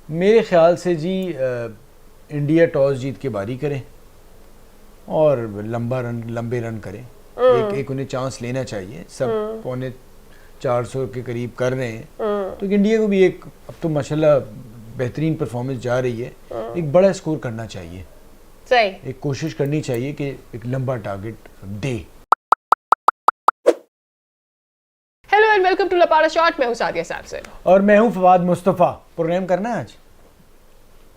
मेरे ख्याल से जी इंडिया टॉस जीत के बारी करे और लंबे रन करे। एक उन्हें चांस लेना चाहिए। सब पौने 400 के करीब कर रहे हैं, तो इंडिया को भी एक अब तो माशाल्लाह बेहतरीन परफॉर्मेंस जा रही है, एक बड़ा स्कोर करना चाहिए। सही, एक कोशिश करनी चाहिए कि एक लंबा टारगेट दे। Hello and welcome to Lapada shot. मैं हूं सादिया साहब और मैं हूं फवाद मुस्तफ़ा। प्रोग्राम करना है आज?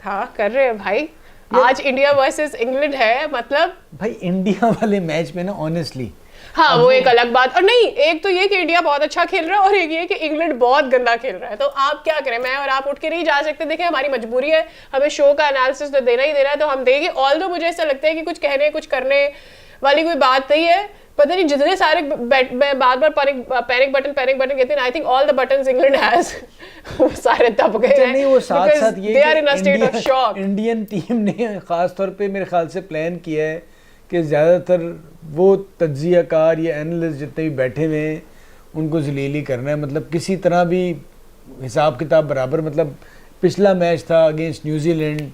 हाँ, कर रहे हैं भाई। आज इंडिया वर्सेस इंग्लैंड है। मतलब भाई इंडिया वाले मैच में ना ऑनेस्टली हाँ, वो एक अलग बात। और नहीं, एक तो ये कि इंडिया बहुत अच्छा खेल रहा है और एक ये कि इंग्लैंड बहुत गंदा खेल रहा है। तो आप क्या करें, मैं और आप उठ के नहीं जा सकते। देखें, हमारी मजबूरी है, हमें शो का एनालिसिस तो देना ही देना है, तो हम देंगे। ऑल्दो मुझे ऐसा लगता है कि कुछ कहने कुछ करने वाली कोई बात नहीं है। पता नहीं जितने सारे बार पैनिक बटन कहते हैं, I think all the buttons England has सारे दब गए हैं। नहीं, वो साथ ये they are in a state of shock. Indian team ने खास तौर पे मेरे ख्याल से प्लान किया है कि ज़्यादातर वो तज्जियाकार या एनालिस्ट जितने भी बैठे हुए हैं उनको जलीली करना है। मतलब किसी तरह भी हिसाब किताब बराबर। मतलब पिछला मैच था अगेंस्ट न्यूजीलैंड,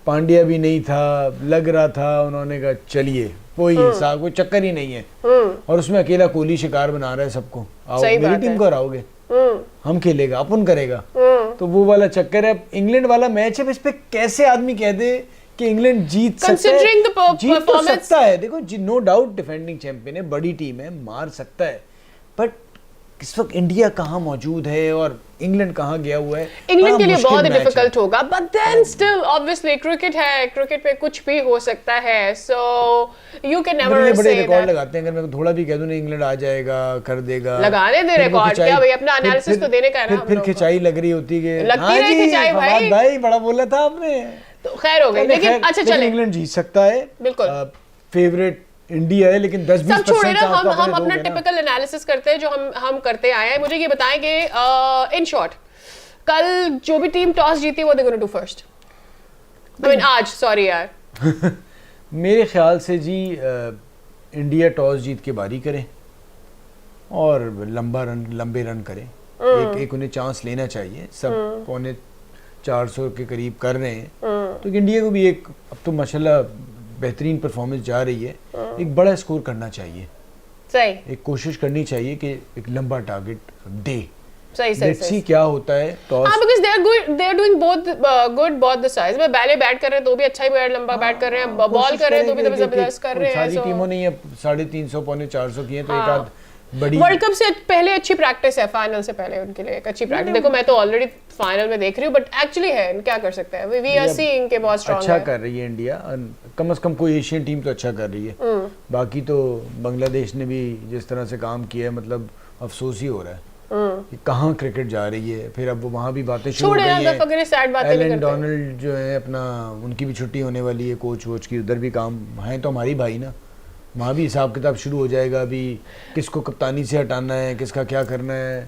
पांड्या भी नहीं था, लग रहा था उन्होंने कहा चलिए कोई हिसाब, कोई चक्कर ही नहीं है। और उसमें अकेला कोहली शिकार बना रहा है सबको। आओ मेरी टीम को हराओगे, हम खेलेगा, अपन करेगा। तो वो वाला चक्कर है। इंग्लैंड वाला मैच है, इस पे कैसे आदमी कह दे कि इंग्लैंड जीत सकता है। देखो नो डाउट डिफेंडिंग चैंपियन है, बड़ी टीम है, मार सकता है, बट इस वक्त इंडिया कहाँ मौजूद है और इंग्लैंड कहाँ गया हुआ है। इंग्लैंड के लिए बहुत डिफिकल्ट होगा, but then still obviously cricket है, क्रिकेट पे कुछ भी हो सकता है। So you can never say बड़े रिकॉर्ड लगाते हैं। अगर मैं थोड़ा भी कह दूं ना इंग्लैंड आ जाएगा, कर देगा, लगाने दे रिकॉर्ड। क्या भाई, अपना एनालिसिस तो देने का है ना। फिर खिंचाई लग रही होती है, लगती रही खिंचाई भाई बड़ा बोला था आपने। तो खैर हो गई, लेकिन अच्छा चले, इंग्लैंड जीत सकता है बिल्कुल। फेवरेट इंडिया है, लेकिन 10-20% छोड़े ना, हम अपना टिपिकल एनालिसिस करते हैं जो हम करते आए हैं। मुझे ये बताएं कि इन शॉर्ट कल जो भी टीम टॉस जीती वो they gonna do first. I mean आज, सॉरी यार। मेरे ख्याल से जी इंडिया टॉस जीत के बारी करे और लंबे रन करे। एक उन्हें चांस लेना चाहिए। सब पौने 400 के करीब कर रहे हैं, तो इंडिया को भी एक अब तो माशाल्लाह बेहतरीन परफॉर्मेंस जा रही है, एक बड़ा स्कोर करना चाहिए। सही, एक कोशिश करनी चाहिए कि एक लंबा टारगेट दे। सही क्या होता है टॉस। हाँ, because they are doing both the sides। में पहले बैट कर रहे हैं तो भी अच्छा ही लंबा बैट कर रहे हैं, बॉल कर रहे हैं तो भी जबरदस्त कर रहे हैं। सारी टीमों ने 350 पौने 400 किए, तो एक आध बड़ी वर्ल्ड कप से पहले अच्छी प्रैक्टिस है, फाइनल से पहले उनके लिए एक अच्छी प्रैक्टिस। देखो मैं तो ऑलरेडी फाइनल में देख रही हूँ, बट एक्चुअली है, क्या कर सकते हैं। वी आर सीइंग के बहुत स्ट्रांग अच्छा कर रही है इंडिया। कम से कम कोई एशियन टीम तो अच्छा कर रही है। बाकी तो बांग्लादेश ने भी जिस तरह से काम किया है, मतलब अफसोस ही हो रहा है कि कहाँ क्रिकेट जा रही है। फिर अब वहाँ भी बातें शुरू हो गई हैं। एलन डोनाल्ड जो है अपना, उनकी भी छुट्टी होने वाली है, कोच वोच की, उधर भी काम है। तो हमारी भाई ना, वहाँ भी हिसाब किताब शुरू हो जाएगा। अभी किसको कप्तानी से हटाना है, किसका क्या करना है।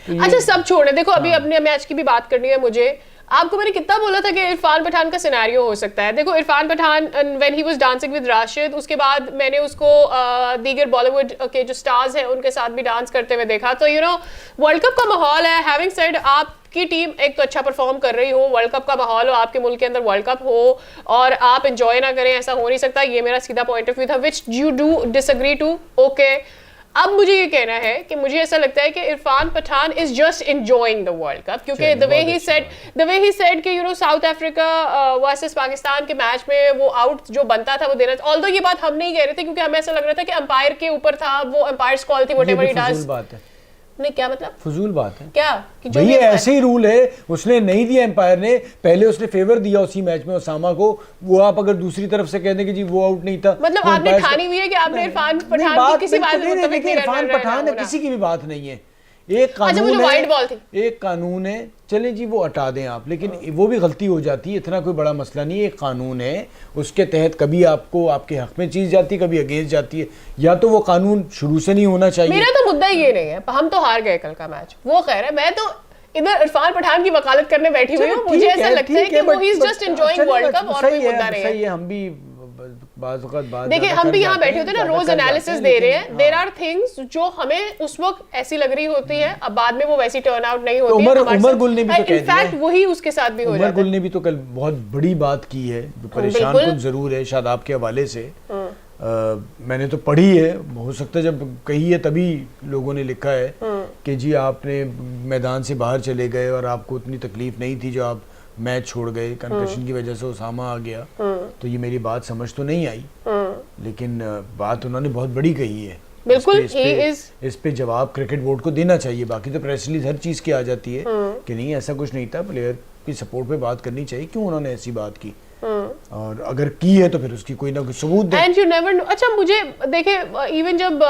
तो अच्छा, सब छोड़े। देखो अभी अपने मैच की भी बात करनी है मुझे। आपको मैंने कितना बोला था कि इरफान पठान का सिनेरियो हो सकता है। देखो Irfan Pathan when he was dancing with Rashid, उसके बाद मैंने उसको दीगर बॉलीवुड के जो स्टार्स हैं उनके साथ भी डांस करते हुए देखा। तो वर्ल्ड कप का माहौल है। हैविंग सेड, आपकी टीम एक तो अच्छा परफॉर्म कर रही हो, वर्ल्ड कप का माहौल हो, आपके मुल्क के अंदर वर्ल्ड कप हो और आप एंजॉय ना करें, ऐसा हो नहीं सकता। ये मेरा सीधा पॉइंट ऑफ व्यू था, which you do disagree to. Okay, अब मुझे ये कहना है कि मुझे ऐसा लगता है कि Irfan Pathan is just enjoying the world cup, क्योंकि द वे ही सेड कि साउथ अफ्रीका वर्सेस पाकिस्तान के मैच में वो आउट जो बनता था वो देना। ऑल्दो ये बात हम नहीं कह रहे थे, क्योंकि हमें ऐसा लग रहा था कि अंपायर के ऊपर था, वो अंपायर्स कॉल थी, व्हाटएवर ही डज। बात है नहीं, क्या मतलब फजूल बात है क्या कि जो ये ऐसे ही रूल है, उसने नहीं दिया एम्पायर ने। पहले उसने फेवर दिया उसी मैच में ओसामा को। वो आप अगर दूसरी तरफ से कह दें कि जी वो आउट नहीं था, मतलब आपने ठानी हुई है कि आपने इरफान पठान की किसी बात से मुत्तफिक नहीं इरफान पठान किसी की भी बात नहीं है। एक कानून है, एक कानून है, चले जी वो हटा दें आप, लेकिन वो भी गलती हो जाती है, इतना कोई बड़ा मसला नहीं है। एक कानून है, उसके तहत कभी आपको आपके हक में चीज जाती है, कभी अगेंस्ट जाती है। या तो वो कानून शुरू से नहीं होना चाहिए। मेरा तो मुद्दा ये नहीं है, हम तो हार गए कल का मैच, वो खैर है। मैं तो इधर इरफान पठान की वकालत करने बैठी हुई हूँ। मुझे ऐसा लगता है कि वो he is just enjoying world cup और कोई मुद्दा नहीं है। सही है, हम भी देखिए हम भी यहाँ बैठे होते हैं ना, रोज एनालिसिस दे रहे हैं, देयर आर थिंग्स जो हमें उस वक्त ऐसी लग रही होती है, अब बाद में वो वैसी टर्न आउट नहीं होती है। उमर गुल ने भी तो कह दिया, इनफैक्ट वही उसके साथ भी हो जाता है। उमर गुल ने भी तो कल बहुत बड़ी बात की है, परेशान कुछ जरूर है शादाब के हवाले से। मैंने तो पढ़ी है, हो सकता है जब कही है तभी लोगों ने लिखा है कि जी आपने मैदान से बाहर चले गए और आपको उतनी तकलीफ नहीं थी जो आप मैच छोड़ गए, कंकशन की वजह से उसामा आ गया, तो ये मेरी बात समझ तो नहीं आई, लेकिन बात उन्होंने बहुत बड़ी कही है। बिल्कुल इस पे जवाब क्रिकेट बोर्ड को देना चाहिए। बाकी तो प्रेस रिलीज हर चीज की आ जाती है कि नहीं ऐसा कुछ नहीं था, प्लेयर की सपोर्ट पे बात करनी चाहिए, क्यों उन्होंने ऐसी बात की, और अगर की है तो फिर उसकी कोई ना कोई सबूत दे। And you never know. अच्छा मुझे देखे इवन जब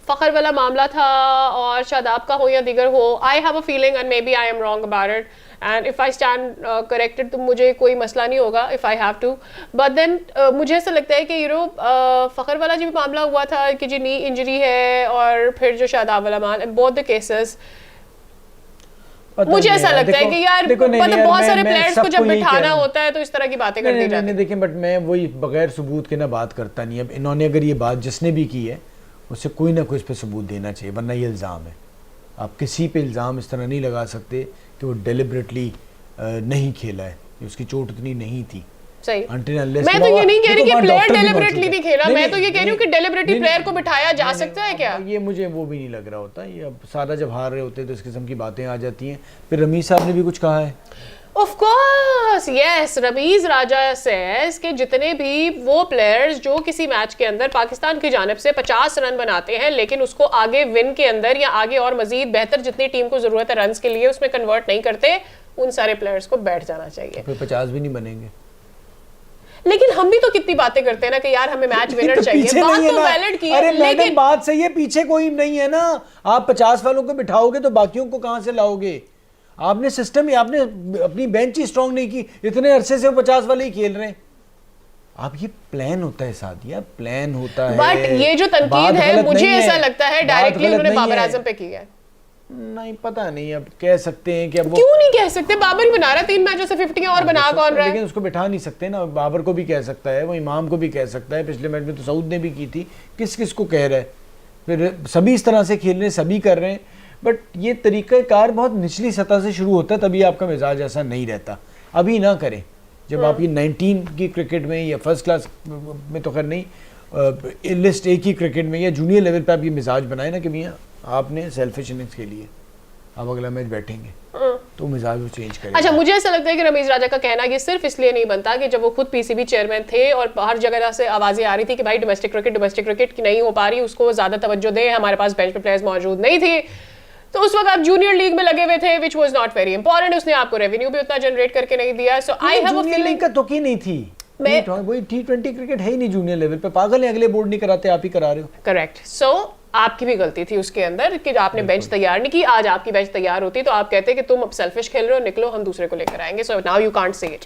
फखर वाला मामला था और शादाब का हो या दिगर हो, I have a feeling and maybe I am wrong about it and if I stand corrected तो मुझे कोई मसला नहीं होगा if I have to, but then मुझे ऐसा लगता है कि यू नो फखर वाला जो भी मामला हुआ था कि जी नी इंजरी है, और फिर जो शादाब वाला मामला, बोथ द केसेस मुझे ऐसा लगता है कि यार मतलब बहुत सारे प्लेयर्स को जब बिठाना होता है तो इस तरह की बातें कर दी जाती है। देखिए बट मैं वही बगैर सबूत के ना बात करता नहीं। अब इन्होंने अगर ये बात जिसने भी की है उससे कोई ना कोई इस पे सबूत देना चाहिए, वरना ये इल्ज़ाम है। आप किसी पे इल्ज़ाम इस तरह नहीं लगा सकते कि वो डेलिबरेटली नहीं खेला है, उसकी चोट इतनी नहीं थी। सही। मैं तो ये नहीं कह रही कि प्लेयर डेलिबरेटली भी खेला, मैं तो ये कह रही हूँ कि डेलिबरेटली प्लेयर को बिठाया जा सकता है क्या? ये मुझे वो भी नहीं लग रहा होता। ये अब सारा जब हार रहे होते हैं तो इस किस्म की बातें आ जाती हैं। फिर रमीज साहब ने भी कुछ कहा है। Of course, yes, Ramiz Raja says कि जितने भी वो प्लेयर्स जो किसी मैच के अंदर पाकिस्तान की जानिब से 50 रन बनाते हैं लेकिन उसको आगे विन के अंदर या आगे और मजीद बेहतर जितनी टीम को जरूरत है रन्स के लिए उसमें कन्वर्ट नहीं करते, उन सारे प्लेयर्स को बैठ जाना चाहिए। फिर 50 भी नहीं बनेंगे। लेकिन हम भी तो कितनी बातें करते हैं ना कि यार हमें मैच विनर चाहिए, बात तो वैलिड की है, लेकिन बात सही है, पीछे कोई नहीं है ना। आप 50 वालों को बिठाओगे तो बाकियों को कहां से लाओगे? आपने सिस्टम ही, आपने अपनी बेंच ही स्ट्रांग नहीं की, इतने अरसे से वो 50 वाले ही खेल रहे हैं। आप ये प्लान होता है सादिया, प्लान होता है। बट ये जो तनकीद है मुझे ऐसा लगता है डायरेक्टली उन्होंने बाबर आजम पे की है। नहीं पता नहीं, अब कह सकते हैं कि अब वो क्यों नहीं कह सकते? बाबर बना रहा है 3 मैचों से 50 और बना कौन रहा है? लेकिन उसको बिठा नहीं सकते ना। बाबर को भी कह सकता है, वो इमाम को भी कह सकता है, पिछले मैच में तो सऊद ने भी की थी। किस किस को कह रहा है? फिर सभी इस तरह से खेल रहे हैं, सभी कर रहे हैं, बट ये तरीक़ाकार बहुत निचली सतह से शुरू होता है, तभी आपका मिजाज ऐसा नहीं रहता। अभी ना करें, जब आप ये 19 की क्रिकेट में या फर्स्ट क्लास में तो खैर नहीं, लिस्ट ए की क्रिकेट में या जूनियर लेवल पे आप ये मिजाज बनाए ना कि भैया आपने सेल्फिश इनिंग्स के लिए आप अगला मैच बैठेंगे तो मिजाज वो चेंज करेगा। अच्छा मुझे ऐसा लगता है कि रमीज राजा का कहना ये सिर्फ इसलिए नहीं बनता कि जब वो खुद पीसीबी चेयरमैन थे और हर जगह से आवाजें आ रही थी कि भाई डोमेस्टिक क्रिकेट की नहीं हो पा रही, उसको ज्यादा तवज्जो दें, हमारे पास बेंच पे प्लेयर्स मौजूद नहीं थे, तो उस वक्त आप जूनियर लीग में लगे हुए थे, which was not very important, उसने आपको रेवेन्यू भी उतना जनरेट करके नहीं दिया। सो आई हैव अ फीलिंग का तो की नहीं थी, वही T20 क्रिकेट है ही नहीं जूनियर लेवल पे। पागल है, अगले बोर्ड नहीं कराते, आप ही करा रहे हो। करेक्ट। सो आपकी भी गलती थी उसके अंदर कि आपने बेंच तैयार नहीं की। आज आपकी बेंच तैयार होती तो आप कहते कि तुम अब सेल्फिश खेल रहे हो, निकलो हम दूसरे को लेकर आएंगे। So now you can't say it.